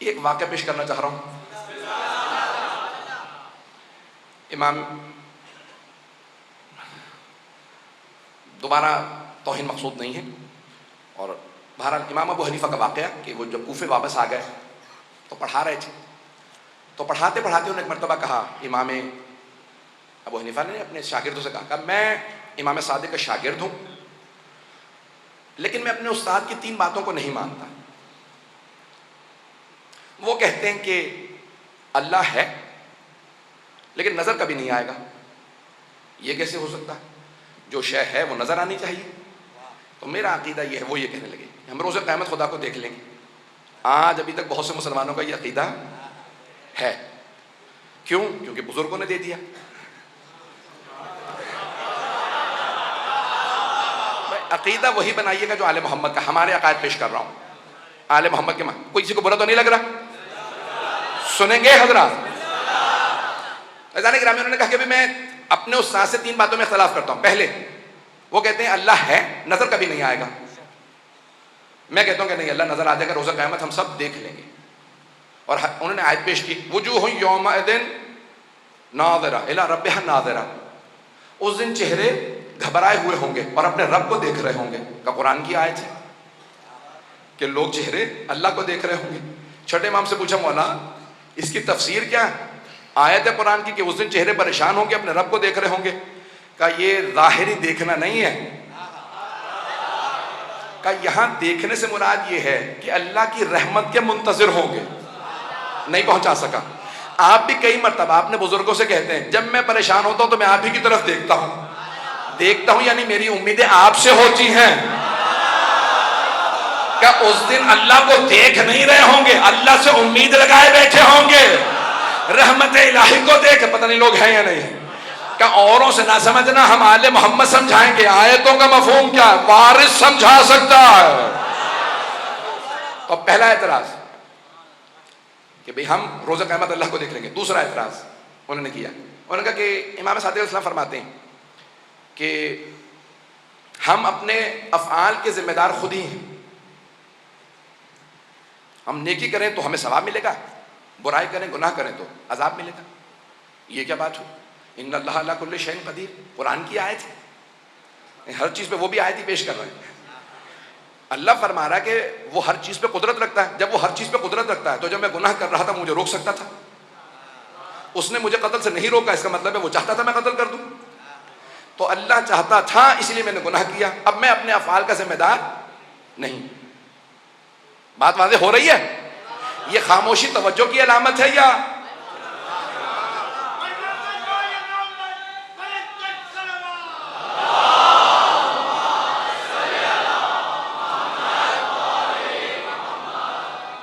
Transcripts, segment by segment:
ایک واقعہ پیش کرنا چاہ رہا ہوں. امام دوبارہ توہین مقصود نہیں ہے، اور بہرحال امام ابو حنیفہ کا واقعہ کہ وہ جب کوفے واپس آ گئے تو پڑھا رہے تھے، تو پڑھاتے پڑھاتے انہوں نے ایک مرتبہ کہا، امام ابو حنیفہ نے اپنے شاگردوں سے کہا کہ میں امام صادق کا شاگرد ہوں، لیکن میں اپنے استاد کی 3 باتوں کو نہیں مانتا. وہ کہتے ہیں کہ اللہ ہے لیکن نظر کبھی نہیں آئے گا. یہ کیسے ہو سکتا ہے؟ جو شے ہے وہ نظر آنی چاہیے. تو میرا عقیدہ یہ ہے، وہ یہ کہنے لگے ہم روز قیامت خدا کو دیکھ لیں گے. آج ابھی تک بہت سے مسلمانوں کا یہ عقیدہ ہے. کیوں؟ کیونکہ بزرگوں نے دے دیا. عقیدہ وہی بنائیے گا جو آل محمد کا. ہمارے عقائد پیش کر رہا ہوں آل محمد کے. کوئی کسی کو برا تو نہیں لگ رہا؟ سنیں گے حضرات؟ عزیزان گرامی، انہوں نے کہا کہ میں اپنے استاد سے 3 باتوں میں اختلاف کرتا ہوں. پہلے وہ کہتے ہیں اللہ ہے، نظر کبھی نہیں آئے گا. میں کہتا ہوں کہ نہیں، اللہ نظر آ جائے گا، روزہ قیامت ہم سب دیکھ لیں گے. اور انہوں نے آیت پیش کی، وجوہ یومئذ ناظرہ الی ربہا ناظرہ. اس دن چہرے گھبرائے ہوئے ہوں گے اور اپنے رب کو دیکھ رہے ہوں گے. کا قرآن کی آیت ہے کہ لوگ چہرے اللہ کو دیکھ رہے ہوں گے. چھٹے امام سے پوچھا، مولا اس کی تفسیر کیا ہے؟ آیت ہے قرآن کی کہ اس دن چہرے پریشان ہوں گے، اپنے رب کو دیکھ رہے ہوں گے. کہ یہ ظاہری دیکھنا نہیں ہے، کہ یہاں دیکھنے سے مراد یہ ہے کہ اللہ کی رحمت کے منتظر ہوں گے. نہیں پہنچا سکا. آپ بھی کئی مرتبہ اپنے بزرگوں سے کہتے ہیں جب میں پریشان ہوتا ہوں تو میں آپ ہی کی طرف دیکھتا ہوں یعنی میری امیدیں آپ سے ہوتی ہیں. کہ اس دن اللہ کو دیکھ نہیں رہے ہوں گے، اللہ سے امید لگائے بیٹھے ہوں گے، رحمت الہی کو دیکھ. پتہ نہیں لوگ ہیں یا نہیں. کہ اوروں سے نہ سمجھنا، ہم آل محمد سمجھائیں گے. آیتوں کا مفہوم کیا ہے؟ وارث سمجھا سکتا ہے. تو پہلا اعتراض کہ بھئی ہم روزہ قیامت اللہ کو دیکھ لیں گے. دوسرا اعتراض انہوں نے کیا، انہوں نے کہا کہ امام صادق علیہ السلام فرماتے ہیں کہ ہم اپنے افعال کے ذمہ دار خود ہی ہیں. ہم نیکی کریں تو ہمیں ثواب ملے گا، برائی کریں گناہ کریں تو عذاب ملے گا. یہ کیا بات ہوئی؟ ان اللہ علی کل شیء قدیر، قرآن کی آیت ہے. ہر چیز پہ وہ بھی آیت ہی پیش کر رہے ہیں. اللہ فرما رہا ہے کہ وہ ہر چیز پہ قدرت رکھتا ہے. جب وہ ہر چیز پہ قدرت رکھتا ہے تو جب میں گناہ کر رہا تھا مجھے روک سکتا تھا. اس نے مجھے قتل سے نہیں روکا، اس کا مطلب ہے وہ چاہتا تھا میں قتل کر دوں. تو اللہ چاہتا تھا اس لیے میں نے گناہ کیا. اب میں اپنے افعال کا ذمہ دار نہیں. بات واضح ہو رہی ہے؟ یہ خاموشی توجہ کی علامت ہے یا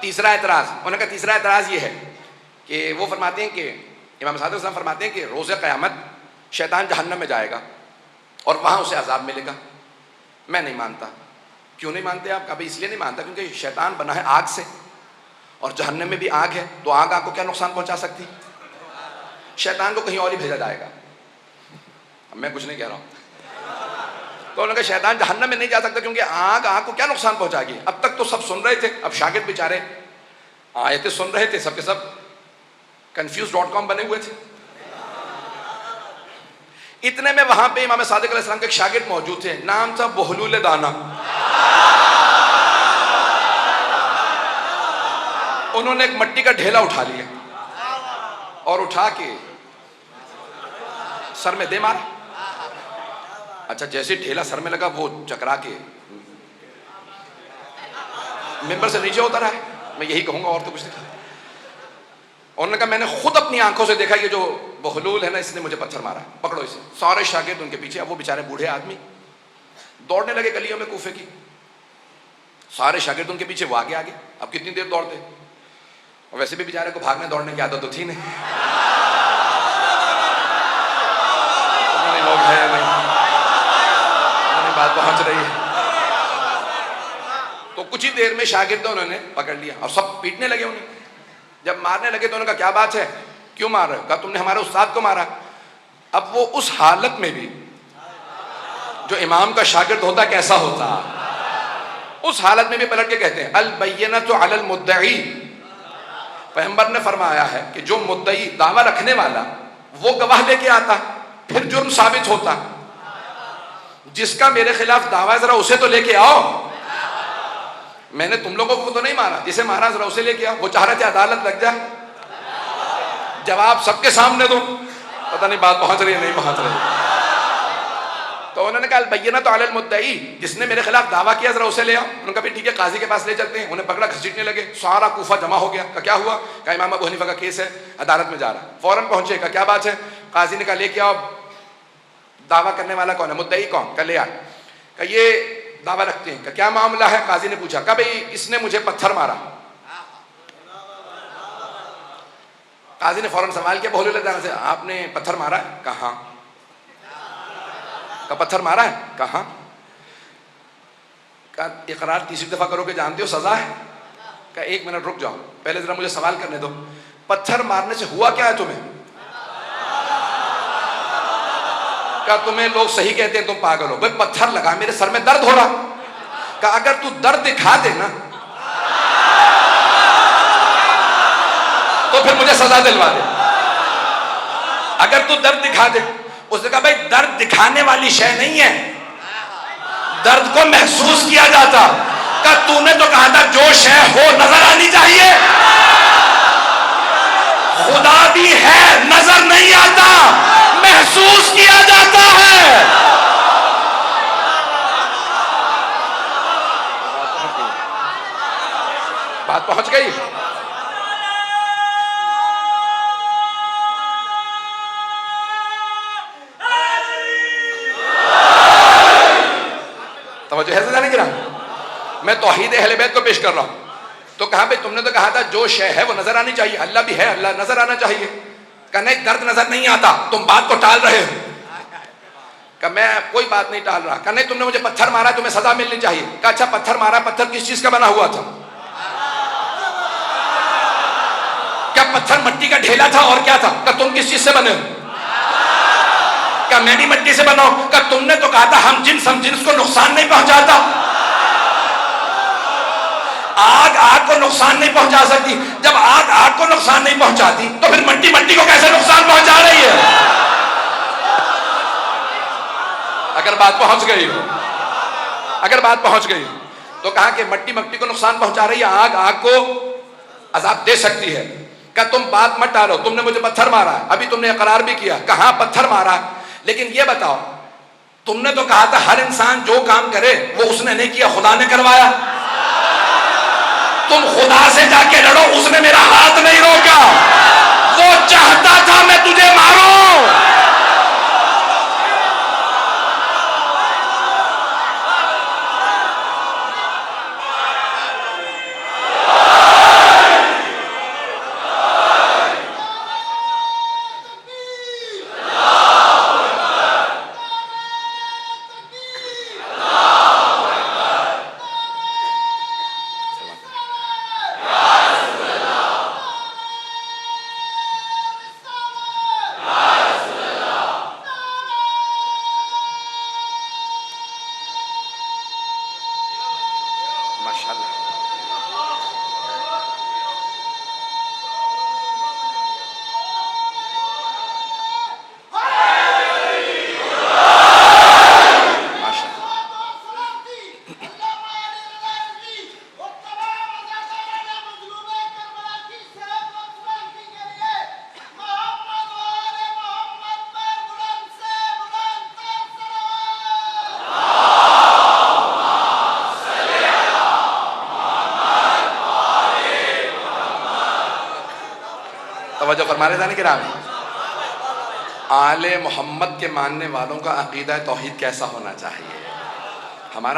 تیسرا اعتراض؟ انہوں نے کہا تیسرا اعتراض یہ ہے کہ وہ فرماتے ہیں کہ امام صادق السلام فرماتے ہیں کہ روز قیامت شیطان جہنم میں جائے گا اور وہاں اسے عذاب ملے گا. میں نہیں مانتا. کیوں نہیں مانتے آپ؟ کبھی اس لیے نہیں مانتا کیونکہ شیطان بنا ہے آگ سے اور جہنم میں بھی آگ ہے، تو آگ کو کیا نقصان پہنچا سکتی؟ شیطان کو کہیں اور ہی بھیجا جائے گا. اب میں کچھ نہیں کہہ رہا ہوں. تو انہوں نے کہا شیطان جہنم میں نہیں جا سکتا کیونکہ آگ کو کیا نقصان پہنچائے گی. اب تک تو سب سن رہے تھے، اب شاگرد بیچارے آیتیں سن رہے تھے، سب کے سب confused.com بنے ہوئے تھے. اتنے میں وہاں پہ امام صادق علیہ السلام کے ایک شاگرد موجود تھے، نام تھا بہلول دانا. انہوں نے ایک مٹی کا ڈھیلا اٹھا لیا اور اٹھا کے سر میں دے مارا. اچھا جیسے ڈھیلا سر میں لگا وہ چکرا کے ممبر سے نیچے ہوتا رہا ہے. میں یہی کہوں گا اور تو کچھ نہیں. انہوں نے کہا میں نے خود اپنی آنکھوں سے دیکھا یہ جو بہلول ہے نا اس نے مجھے پتھر مارا، پکڑو اسے. سارے شاگرد ان کے پیچھے. اب وہ بیچارے بوڑھے آدمی دوڑنے لگے گلیوں میں کوفے کی. سارے شاگرد ان کے پیچھے، وہ آگے آگے. اب کتنی دیر دوڑتے؟ اور ویسے بھی بیچارے کو بھاگنے دوڑنے کی عادت تو تھی نہیں. لوگ ہیں نہیں، بات پہنچ رہی ہے. تو کچھ ہی دیر میں شاگردوں انہوں نے پکڑ لیا اور سب پیٹنے لگے انہیں. جب مارنے لگے تو انہوں نے کہا کیا بات ہے، کیوں مار رہے ہو؟ کہا تم نے ہمارے استاد کو مارا. اب وہ اس حالت میں بھی جو امام کا شاگرد ہوتا کیسا ہوتا، اس حالت میں بھی پلٹ کے کہتے ہیں البینۃ علی المدعی پیغمبر نے فرمایا ہے کہ جو مدعی دعویٰ رکھنے والا وہ گواہ لے کے آتا پھر جرم ثابت ہوتا. جس کا میرے خلاف دعویٰ ذرا اسے تو لے کے آؤ. میں نے تم لوگوں کو تو نہیں مارا, جسے مارا ذرا اسے لے کے آؤ. وہ چاہ رہے تھے عدالت لگ جائے, جواب سب کے سامنے دو. پتہ نہیں بات پہنچ رہی ہے نہیں پہنچ رہی. تو انہوں نے کہا البینۃ علی المدعی, جس نے میرے خلاف دعویٰ کیا ذرا اسے لے آؤ. انہوں نے کہا ٹھیک ہے قاضی کے پاس لے چلتے ہیں. انہیں پکڑا, گھسیٹنے لگے. سارا کوفہ جمع ہو گیا. کہا کیا ہوا؟ کہا امام ابو حنیفہ کا کیس ہے, عدالت میں جا رہا. فوراً پہنچے. کہا کیا بات ہے؟ قاضی نے کہا لے کے آؤ, دعویٰ کرنے والا کون ہے, مدعی کون؟ کہا لے آ. کہا یہ دعویٰ رکھتے ہیں. کہا کیا معاملہ ہے؟ قاضی نے پوچھا. کہا بھئی اس نے مجھے پتھر مارا. قاضی نے فوراً سوال کیا بہولے لگانے سے, آپ نے پتھر مارا ہے؟ کہاں. کہا پتھر مارا ہے؟ کہاں. کہا اقرار تیسری دفعہ کرو کہ جانتے ہو سزا ہے. کہا ایک منٹ رک جاؤ, پہلے ذرا مجھے سوال کرنے دو. پتھر مارنے سے ہوا کیا ہے تمہیں؟ کہا تمہیں لوگ صحیح کہتے ہیں, تم پاگل ہو. بھائی پتھر لگا, میرے سر میں درد ہو رہا. کہا اگر تو درد دکھا دے نا تو پھر مجھے سزا دلوا دے. اگر تو درد دکھا دے. اس نے کہا بھائی درد دکھانے والی شے نہیں ہے, درد کو محسوس کیا جاتا. کہا تو نے تو کہا تھا جو شے ہو نظر آنی چاہیے. خدا بھی ہے, نظر نہیں آتا, محسوس کیا جاتا ہے. بات پہنچ گئی. توجہ ہے سجانے گرام, میں توحید اہل بیت کو پیش کر رہا ہوں. تو کہا بھئی تم نے تو کہا تھا جو شے ہے وہ نظر آنی چاہیے. اللہ بھی ہے, اللہ نظر آنا چاہیے. کہا نہیں درد نظر نہیں آتا, تم بات کو ٹال رہے ہو. کہا میں کوئی بات نہیں ٹال رہا. کہا نہیں تم نے مجھے پتھر مارا, تمہیں سزا ملنی چاہیے. کہا اچھا پتھر مارا, پتھر کس چیز کا بنا ہوا تھا؟ کیا پتھر مٹی کا ڈھیلا تھا اور کیا تھا؟ کہا تم کس چیز سے بنے ہو؟ کہا میں بھی مٹی سے بنا ہوں. کہا تم نے تو کہا تھا ہم جنس کو نقصان نہیں پہنچاتا. آگ کو نقصان نہیں پہنچا سکتی. جب آگ کو نقصان نہیں پہنچاتی تو پھر مٹی کو کیسے نقصان پہنچا رہی ہے؟ اگر بات پہنچ گئی ہو, اگر بات پہنچ گئی تو کہا کہ مٹی کو نقصان پہنچا رہی ہے, آگ کو عذاب دے سکتی ہے. کہ تم بات مت ڈالو, تم نے مجھے پتھر مارا ہے, ابھی تم نے اقرار بھی کیا. کہاں پتھر مارا, لیکن یہ بتاؤ تم نے تو کہا تھا ہر انسان جو کام کرے وہ اس نے نہیں کیا, خدا نے کروایا. تم خدا سے جا کے لڑو, اس نے میرا ہاتھ نہیں روکا, وہ چاہتا تھا میں تجھے ماروں. توجہ فرما رہے تھے کرام. آل محمد کے ماننے والوں کا عقیدہ توحید کیسا ہونا چاہیے؟